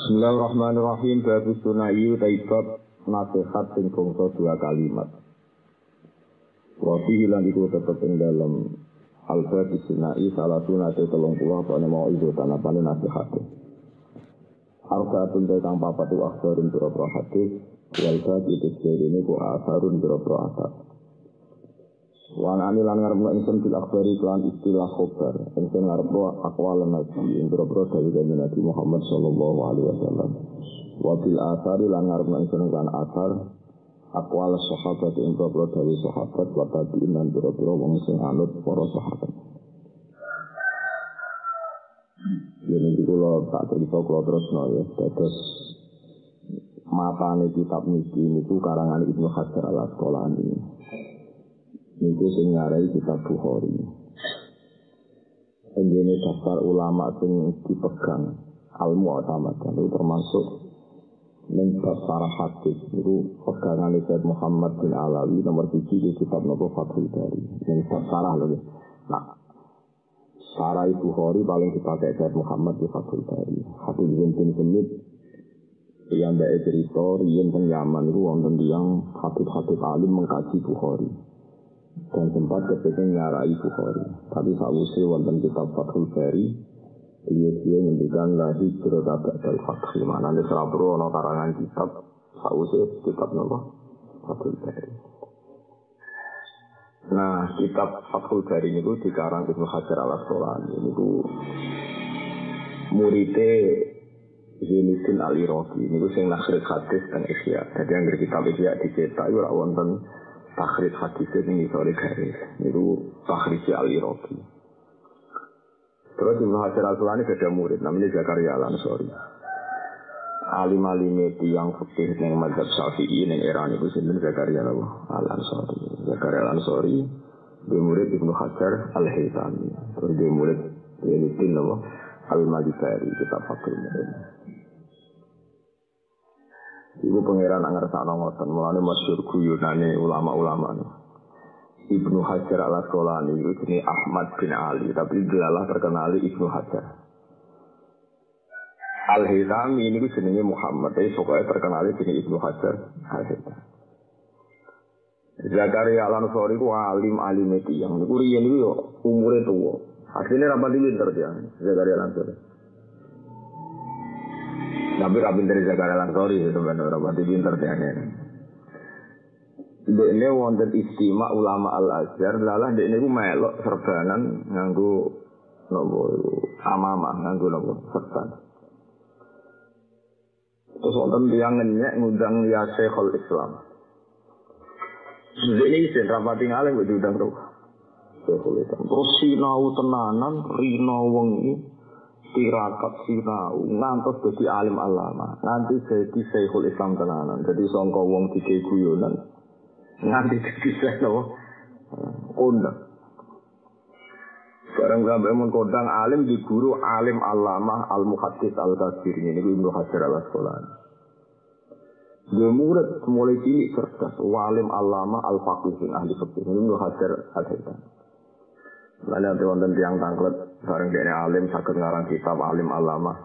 Bismillahirrahmanirrahim. Babu suna'i taibab nasihat sing bangsa dua kalimat. Wafi hilang iku tetep ing dalam al-babu suna'i salah sunate 30 apa mau itu tanapane nasihat. Arka tuntai kang papat itu akhbarun biro-biro hadis wal-bab itu sendiri ini ku asharun biro-biro asar. Wanani lan ngarepno ingsun bil akhbari kelan istilah khobar ingsun ngarepno aqwal nabi ing boro-boro dawuh kanjeng Nabi Muhammad sallallahu alaihi wasallam wa bil athari lan ngarepno ingsun kan athar aqwal sahabat ing boro-boro dawuh sahabat wa tabi'in lan boro-boro wong sing anut para sahabat. Yen iki kula tak crita kula terusno ya terus matane kitab niki niku karangan Ibnu Hajar al-Asqalani. Niku sing ngarai kitab Bukhari. Ini daftar ulama sing dipegang al-mu'tamad itu termasuk bab para hadis. Itu pegangan Sayyid Muhammad bin Alawi nomor 7 di kitab Nabi Fathul Bari. Yang bab sarah loh. Nah, sarah Bukhari paling dipakai Sayyid Muhammad di Fathul Bari. Hadis bin Semit yang mbak cerita riyen teng Yaman itu wonten tiyang hadis-hadis alim mengkaji Bukhari. Dan sempat ketika nyarai Bukhari. Tapi sausai wonten kitab Fathul Bari, dia menunjukkan lahi hijrah ba'dal fath. Mana ada serabro ana karangan kitab sausai kitab napa Fathul Bari. Nah, kitab Fathul Bari itu dikarang Ibnu Hajar al-Asqalani. Itu muridé Zainuddin Al-Iraqi. Niku sing nakhrij hadis dan Ihya. Jadi yang kitab Ihya dicetak iku ora wonten takhrij hadis ini sore garis. Itu takhrij Al-Iraqi. Terus Ibnu Hajar al-Asqalani ada murid namanya Zakaria al-Ansori. Alim-alim yang fikih yang mazhab Syafi'i yang era niku sinten Zakaria al-Ansori. Zakaria al-Ansori dia murid Ibnu Hajar al-Haythami. Terus dia murid Zainuddin al-Malibari kitab Fathul Bari. Ibu pangeran ngersakno ngoten, mulane masyhur guyonane ulama-ulama. Ibnu Hajar al-Asqalani itu jenenge Ahmad bin Ali, tapi delalah terkenal Ibnu Hajar. Al-Haythami ini jenenge Muhammad, tapi pokoknya terkenal jenenge Ibnu Hajar al-Haythami. Zakaria al-Ansori ku alim tiyang, niku riyen niku yo umure tuwa. Asline ra pati pinter dia, Zakaria al-Ansori. Tapi rabin dari Zakaria al-Ansori itu benar berarti pinter dia ini. Ini wonten istimewa ulama al-Azhar, lalah ini ku melok serbanan nganggo nopo amamah nganggo nopo serban. Terus wonten tiyang ngenyek ngundang ya Syekhul Islam. Ini isin rapati ngalim kok diundang terus. Syekhul Islam. Terus sinau tenanan rino wengi tirakat sinau ngantos dadi alim alama nanti jadi Syekhul Islam tenanan jadi sangka wong dike guyonan nanti dadi seno kondang barang sampai mun kondang alim di guru alim alama al-muhaddits al-kabir ini Ibnu Hajar al-Asqalani dia murid mulai cilik cerdas walim alama al-faqih ahli fikih Ibnu Hajar al-Haythami. Lalu ada wonten tiang tangklet bareng dene alim saged ngarang kitab alim alama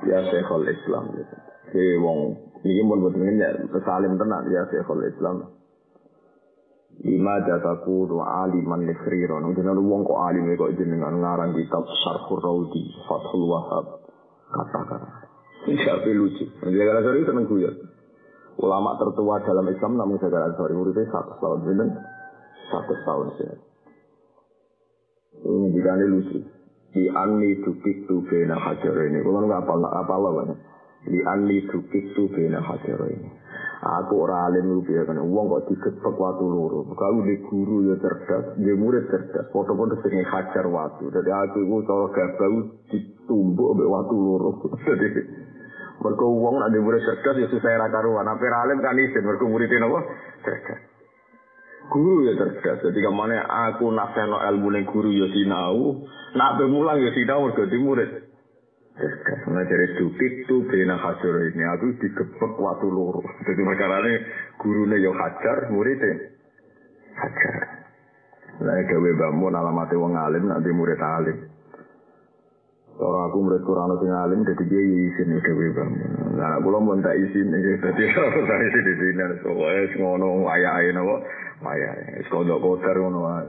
ya Syekhul Islam gitu. Ki wong iki mun boten ngenyek pesalim tenan ya Syekhul Islam. Lima jataku wa aliman likhrir ono jeneng wong kok alime kok jenengan ngarang kitab Syarhur Raudi Fathul Wahhab katakan. Iki lucu. Zakaria al-Ansori seneng guyon. Ulama tertua dalam Islam namun Zakaria al-Ansori umurnya 100 tahun jeneng 100 tahun sih. Ini dikane lucu. Di anli tukik tu bena hajar ini. Kalau nggak apa banyak. Di anli tukik tu bena hajar ini. Aku orang alim lu biar kan. Uang kok digebek waktu loro. Kalau di guru ya cerdas, di murid cerdas. Foto-foto sering hajar waktu. Jadi aku kalau gabau ditumbuk sampai waktu loro. Jadi mereka uang ada murid cerdas ya susah rakaruan. Apa alim kan izin. Mereka muridin apa? Cerdas. Guru ya cerdas, jadi kemana aku nasihno ilmu ning guru ya sinau, nak mulang ya sinau mergo murid. Cerdas, ngajari dukik tu bena hajar ini, aku digebek waktu loro. Jadi masalahnya gurune ya hajar, muridnya hajar. Lah gawe bangun alamate wong alim nanti murid alim. Orang aku murid Quran sing alim dadi dia izin dhewe Bang. Nah, kula mun tak izin iki dadi ora izin di sini pokoke ngono wayahe napa? Wayahe. Wis kodok kotor ngono wae.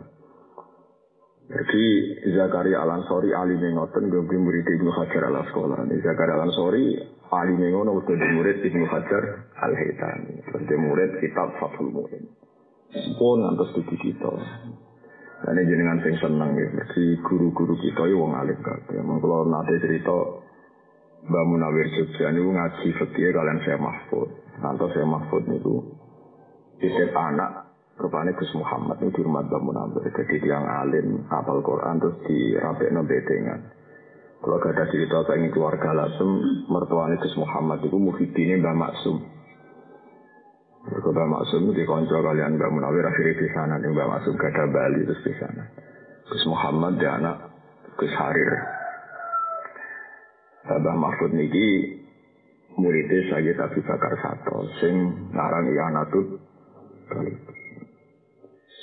Jadi Zakaria Al-Ansori alime ngoten nggih murid Ibnu Hajar Al-Asqalani. Zakaria Al-Ansori alime ngono udah murid Ibnu Hajar Al-Haytami. Terus murid kitab Fathul Mu'in. Pun ngantos di kita. Ini jenengan sing seneng ya, mesti guru-guru kita ya wong alim kabeh. Mengko nate cerita Mbah Munawir Jogja niku ngaji fikih kalian Syekh Mahfud. Ngantos Syekh Mahfud niku titip anak rupane Gus Muhammad niku di rumah Mbah Munawir. Jadi tiyang alim hafal Quran terus dirapekno betengan. Kalau gak ada cerita saking keluarga Lasem, mertuane Gus Muhammad niku muhidine Mbah Maksum. Mbah Maksum di konco kalian Mbah Munawir akhirnya di sana nih Mbah Maksum gada Bali terus di sana. Gus Muhammad di anak Gus Harir. Mbah Mahfud niki muridnya Sayyid Abi Bakar Sato sing ngarang Ianatut Talib.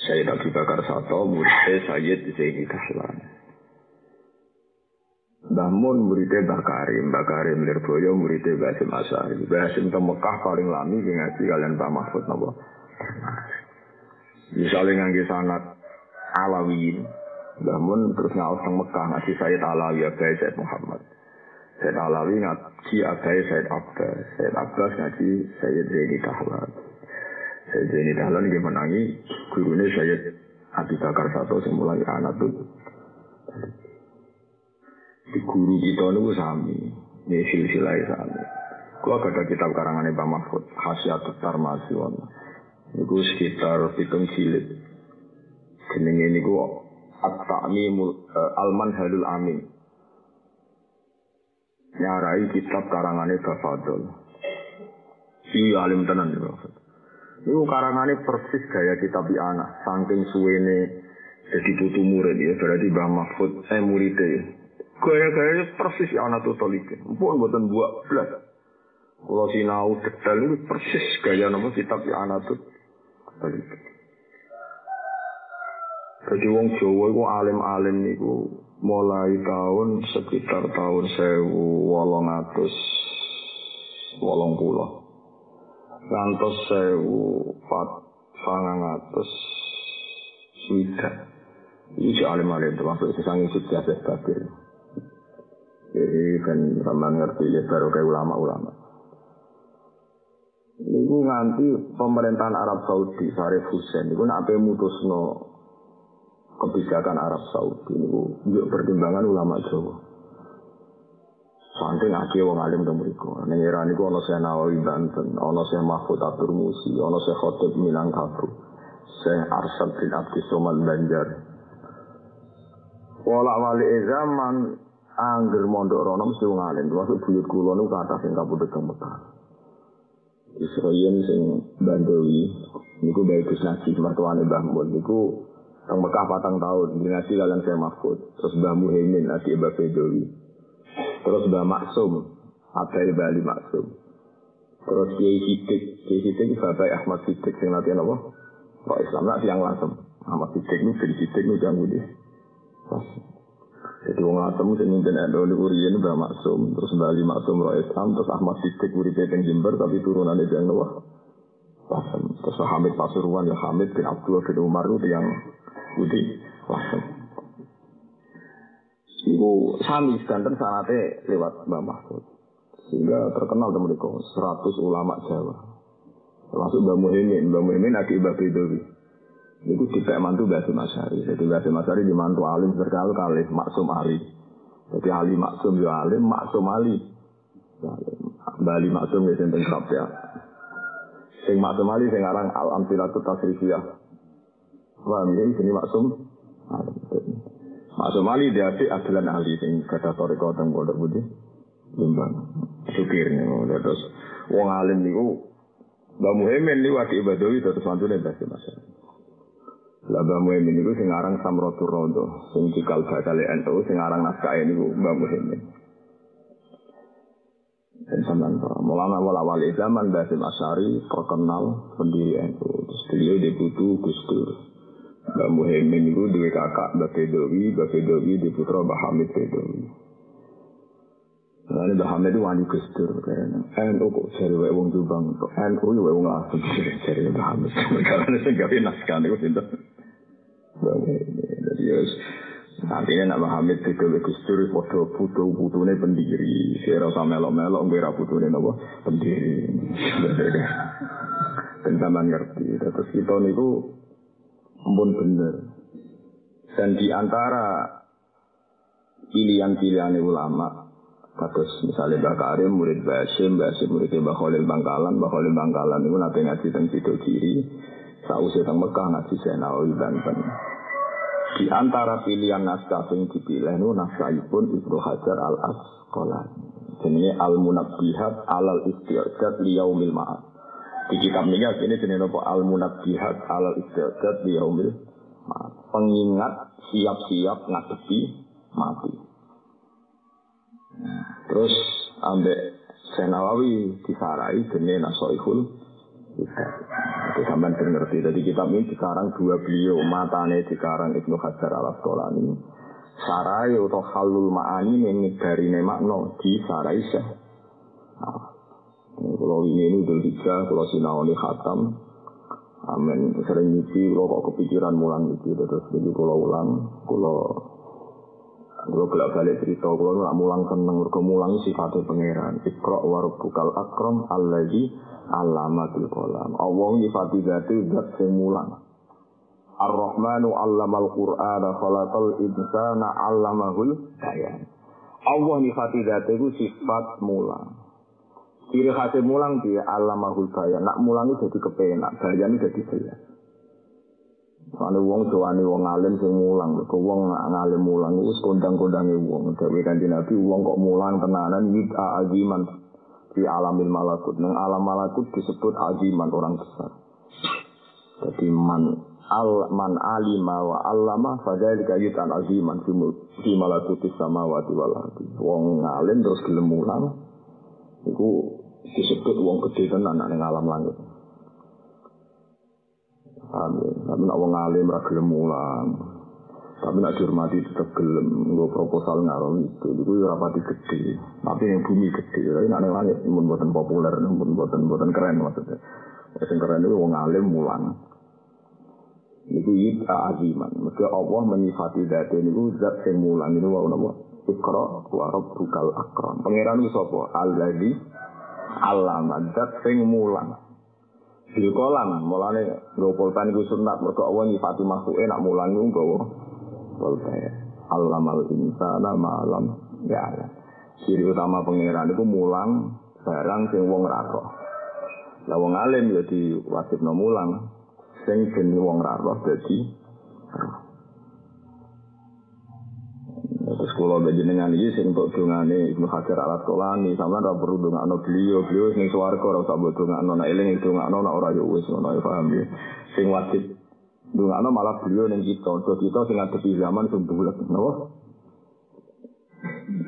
Sayyid Abi Bakar Sato muridnya Sayyid Zaini Dahlan. Mbah Mun muridnya Mbah Karim Lirboyo muridnya Mbah Hasim Asy'ari. Mbah Hasim ke Mekah paling lami ngaji kalian Mbah Mahfud napa. Misalnya ngangge sanad Alawiyin, Mbah Mun terus ngaos teng Mekah ngaji Sayyid Alawi Abai Sayyid Muhammad. Sayyid Alawi ngaji Abai Sayyid Abbas. Sayyid Abbas ngaji Sayyid Zaini Dahlan. Sayyid Zaini Dahlan nggih menangi gurune Sayyid Abi Bakar Sato sing mulai anak tuh. Di guru kita itu sami, ini silsilah sami. Kalau ada kitab karangan Mbah Mahfud, Hasyiatut Tarmasi, itu sekitar 7 jilid. Jenenge ini ku At-Ta'mimul Al-Manhalul Amin. Nyarai kitab karangan Mbah Fadl. Si alim tenan Mbah Fadl. Itu karangannya persis gaya kitab anak, saking suwene jadi putu murid ya, berarti Mbah Mahfud muridnya. Gaya-gayanya persis anak tutolikin. Pun buatan buat belas. Kalau sinau detail itu persis gaya nama kitab anak tutolikin. Jadi wong Jawa itu alim-alim itu mulai tahun sekitar tahun 1880. Ngantos 1400. Ini alim-alim termasuk sesangin sukses kabir. Jadi kan sama ngerti ya baru kayak ulama-ulama. Ini nganti pemerintahan Arab Saudi Syarif Hussein itu nak mutusno kebijakan Arab Saudi ini juga pertimbangan ulama Jawa. Saking akeh wong alim teng mriku. Ning era niku ana Syekh Nawawi Banten, ana Syekh Mahfud Abdur Musi, ana Syekh Khatib Minangkabau, Syekh Arsad bin Abdus Somad Banjar. Wala wali zaman angger mondok rono mesti wong alim, termasuk buyut kula niku kathah sing kabudhut teng Mekah. Israyen sing Bandowi niku bagus ngaji mertuane Mbah Mun niku teng Mekah 4 tahun ngaji kalian Syekh Mahfud, terus Mbah Muhaimin adik Mbah Bedowi. Terus Mbah Maksum, Abdul Bali Maksum. Terus Kiai Sidik Bapak Ahmad Sidik sing latihan apa? Kok Islam nak siang langsung. Ahmad Sidik niku ben Sidik niku jang budi. Jadi wong atem sing mimpin NU niku riyen Mbah Maksum, terus Bali Maksum Rois Islam, terus Ahmad Sidik uripe teng Jember tapi turunane jang Nawah. Terus Hamid Pasuruan ya Hamid bin Abdullah bin Umar itu yang budi. Ibu sami sedanten sanate lewat Mbah Mahfud. Sehingga terkenal temen iku 100 ulama Jawa. Termasuk Mbah Muhaimin adik Mbah Bedowi. Niku dipek mantu Mbah Hasim Asy'ari. Jadi Mbah Hasim Asy'ari di mantu alim berkali-kali Maksum Ali. Jadi Ali Maksum yo alim, Maksum Ali. Bali Maksum ya sing tengkap ya. Sing Maksum Ali sing aran Al-Amsilatut Tasrifiyah. Wah, iki sini Maksum. Maksum Ali dia adik Abdulan Ali sing kata toriko teng Pondok Budi. Jombang. Supirnya terus wong alim niku Mbah Muhaimin niku adik Badowi terus mantune Mbah Hasim Asy'ari. Lah Mbah Muhaimin niku sing aran Samratul Raudhah, sing cikal bakale NU sing aran naskah niku Mbah Muhaimin. Dan sampean mulama wali zaman Mbah Hasim Asy'ari terkenal pendiri NU. Terus beliau diputu Gus Dur. Mbah Muhaimin itu dua kakak Mbah Bedowi di putra Mbah Hamid Bedowi. Lalu Mbah Hamid itu wani Gus Dur. NU kok jare wae wong Jombang. NU yo wae wong asli jare Mbah Hamid. Karena sing gawe naskah niku sinten. Jadi artinya nak Mbah Hamid digawe Gus Dur padha putu-putune pendiri. Sira sama melok-melok ngira putune napa pendiri. Ben sampean ngerti. Terus kita niku ampun bener. Dan di antara pilihan-pilihan ulama, kados misalnya Mbah Karim murid Mbah Hasyim murid Mbah Khalil Bangkalan itu nanti ngaji teng Sido Kiri, sausé teng Mekah ngaji Senawi Banten. Di antara pilihan naskah yang dipilih itu naskahipun Ibnu Hajar Al-Asqalani. Jenenge Al-Munabbihat Alal Isti'dad Liyaumil Ma'ad. Di kitab ini jenenge apa? Al-Munabbihat Alal Isti'dad Liyaumil Ma'ad. Pengingat siap-siap ngadepi mati. Terus ambek Senawawi disarai jenenge Nasaihul Hidayah. Itu sampean ngerti. Jadi kitab ini dikarang dua beliau, matane dikarang Ibnu Hajar Al-Asqalani. Sarai atau halul ma'ani yang ngedarine makna disarai Syekh. Kalau ini Dhul Hijjah, kalau sinaoni khatam, amin. Sering nyuci, kalau kok kepikiran mulang nyuci, terus jadi kalau ulang, kalau balik cerita, kalau nak mulang seneng, kalau mulang sifatnya pangeran. Iqra' wa rabbukal akram alladzi 'allamatil qalam. Allah nyifati zate zat sing mulang. Ar-Rahmanu 'allamal Qur'ana khalaqal insana 'allamahul bayan. Allah nyifati zate itu sifat mulang. Ciri khasnya mulang dia 'allamahul bayan. Nak mulang itu jadi kepenak, bayan itu jadi jelas. Soale wong doane wong alim sing mulang, kok wong ngalim mulang wis kondang-kondange wong. Dewe Kanjeng Nabi wong kok mulang tenanan yita aziman di alamil malakut. Nang alam malakut disebut aziman orang besar. Jadi man alima wa allama fadzalika yutan aziman fi malakutis samawati wal ardi. Wong ngalim terus gelem mulang iku disebut wong gedhe tenan nang alam langit. Amin. Tapi nak wong alim ra gelem mulang. Tapi nak dihormati tetep gelem nggo proposal ngarom itu ora pati gede. Tapi yang bumi gede, tapi nak ning langit mun boten populer, mun boten keren maksudnya. Sing keren itu wong alim mulang. Iku yita aziman. Mesti Allah menyifati zat niku zat sing mulang niku wae napa? Iqra wa rabbukal akram. Pangeran ku sapa? Alladzi 'allama zat sing mulang. Di kolam, mulane nggo pulpen iku sunat mergo Allah nyifati makhluke nak mulang iku nggawa pulpen. Allamal insana ma'lam ya. Ciri utama pangeran iku mulang barang sing wong ra roh. Lah wong alim ya diwajibno mulang sing jenenge wong ra roh dadi terus kalau berjenengan ini sing untuk dungane Ibnu Hajar Al-Asqalani sampean ora perlu dongakno beliau sing swarga ora usah mbok dongakno nek eling dongakno nek ora yo wis ngono ya paham ya sing wajib dongakno malah beliau ning kita sing ngadepi zaman sing bulet napa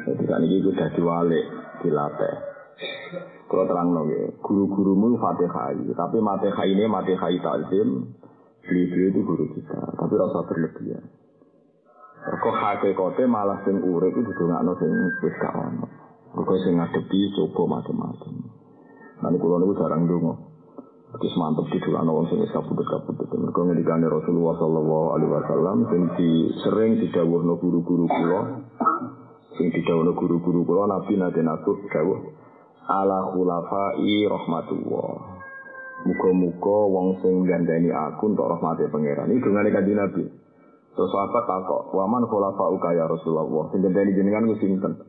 jadi kan iki kudu diwalik dilatih kalau terangno nggih guru-gurumu Fatihah tapi Fatihah ini Fatihah takzim beliau itu guru kita tapi ora usah berlebihan. Kok hakikate malah sing urip itu didongakno sing wis gak ono. Kok sing ngadepi coba macam-macam. Lan kula niku jarang ndonga. Wis mantep didongakno wong sing wis kabudut-kabudut. Mergo ngendikane Rasulullah sallallahu alaihi wasallam sing sering didhawuhno guru-guru kula. Sing didhawuhno guru-guru kula Nabi nate natut dawuh ala khulafai rahmatullah. Muga-muga wong sing gandani aku entuk rahmate pangeran. Iki dongane Kanjeng Nabi. Terus sahabat takok, waman khulafa'uka ya Rasulullah. Sing gendeni jenengan ku sinten?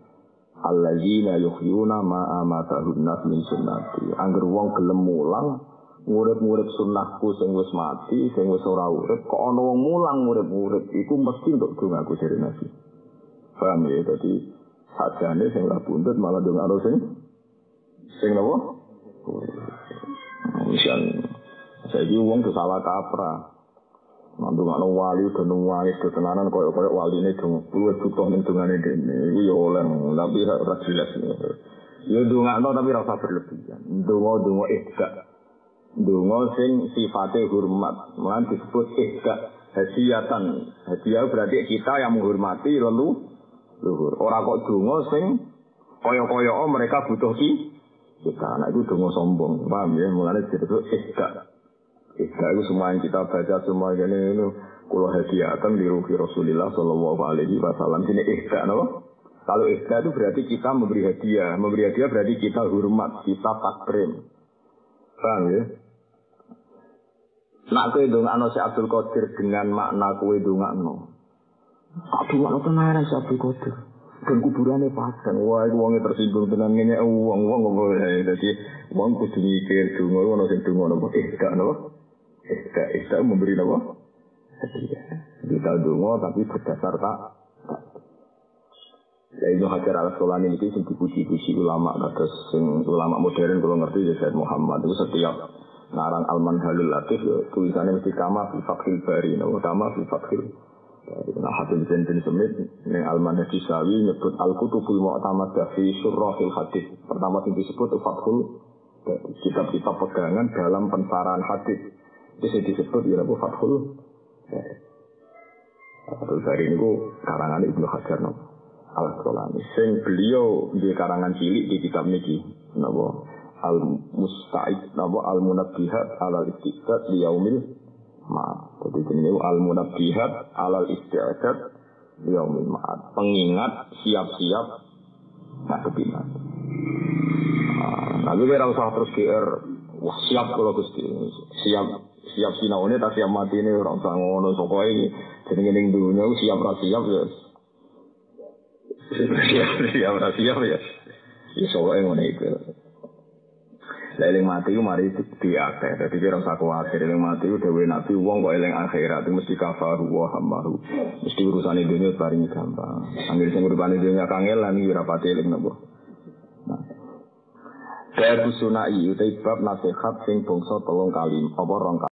Alladzina yuhyuna ma amatahun nas min sunnati. Angger wong gelem mulang, ngurip-ngurip sunnahku sing wis mati, sing wis ora urip, kok ana wong mulang ngurip-ngurip, iku mesti untuk dongaku dari Nabi. Paham ya? Dadi sajane sing ora buntut malah dongakno sing napa? Misal saiki wong salah kaprah. Mantu ngano wali dan wali ketenanan koyo wali ini dong luwih butuh ning dongane dene iku ya oleh tapi ora jelas ya dongakno tapi ora usah berlebihan donga ihda donga sing sifate hormat lan disebut ihda hadiatan hadiah berarti kita yang menghormati luhur ora kok donga sing Koyo-koyo mereka butuh kita. Nah itu donga sombong, paham ya? Mulane disebut ihda. Ihda itu semua yang kita baca semua ini kula hadiahkan di ruhi Rasulullah sallallahu alaihi wasallam. Ini ihda, no? Kalau ihda itu berarti kita memberi hadiah. Memberi hadiah berarti kita hormat, kita takrim. Paham ya? Nak kowe ndongakno si Abdul Qadir dengan makna kowe ndongakno. Aku ndongakno tenanan si Abdul Qadir. Dan kuburannya padang. Wah, itu wongnya tersinggung tenan ngene wong ngomong. Dadi wong kudu mikir donga ono sing donga napa ihda napa? Ihda memberi napa? Hadiah. Kita donga tapi berdasar tak. Ya Ibnu Hajar Al-Asqalani itu sing dipuji-puji ulama kados sing ulama modern kalau ngerti ya Said Muhammad itu setiap ngarang Al-Manhalul Latif ya tulisannya mesti kama fi Fathil Bari, kama fi Fathil. Nah, Habib Zain Smith ning Al-Manhaj Sawi nyebut Al-Kutubul Mu'tamadah fi Syurahil Hadits. Pertama yang disebut Fathul kitab-kitab pegangan dalam pensarahan hadis. Itu disebut ya apa Fathul. Fathul Bari niku karangan Ibnu Hajar Al-Asqalani. Sing beliau di karangan cilik di kitab niki napa Al-Musta'id napa Al-Munabbihat alal Istiqad li yaumil ma'ad. Jadi ini Al-Munabbihat alal Istiqad li yaumil ma'ad. Pengingat siap-siap ngadepi mati. Lalu ora usah terus GR. Wah, siap kalau Gusti. Siap sinaune tak siap mati ini ora usah ngono saka iki. Jenenge ning dunya siap ra siap ya. Siap ya. Ya soalnya ngono iku. Eling mati ku mari diakeh. Dadi kira usah kuwatir eling mati ku dhewe nabi wong kok eling akhirat mesti kafaru wa hamaru. Mesti urusane dunya paling gampang. Anggere sing urusane dunya kangelan iki ora pati eling napa. Nah. Kaya sunai utai bab nasihat sing bangsa 3 kali apa 2 kali.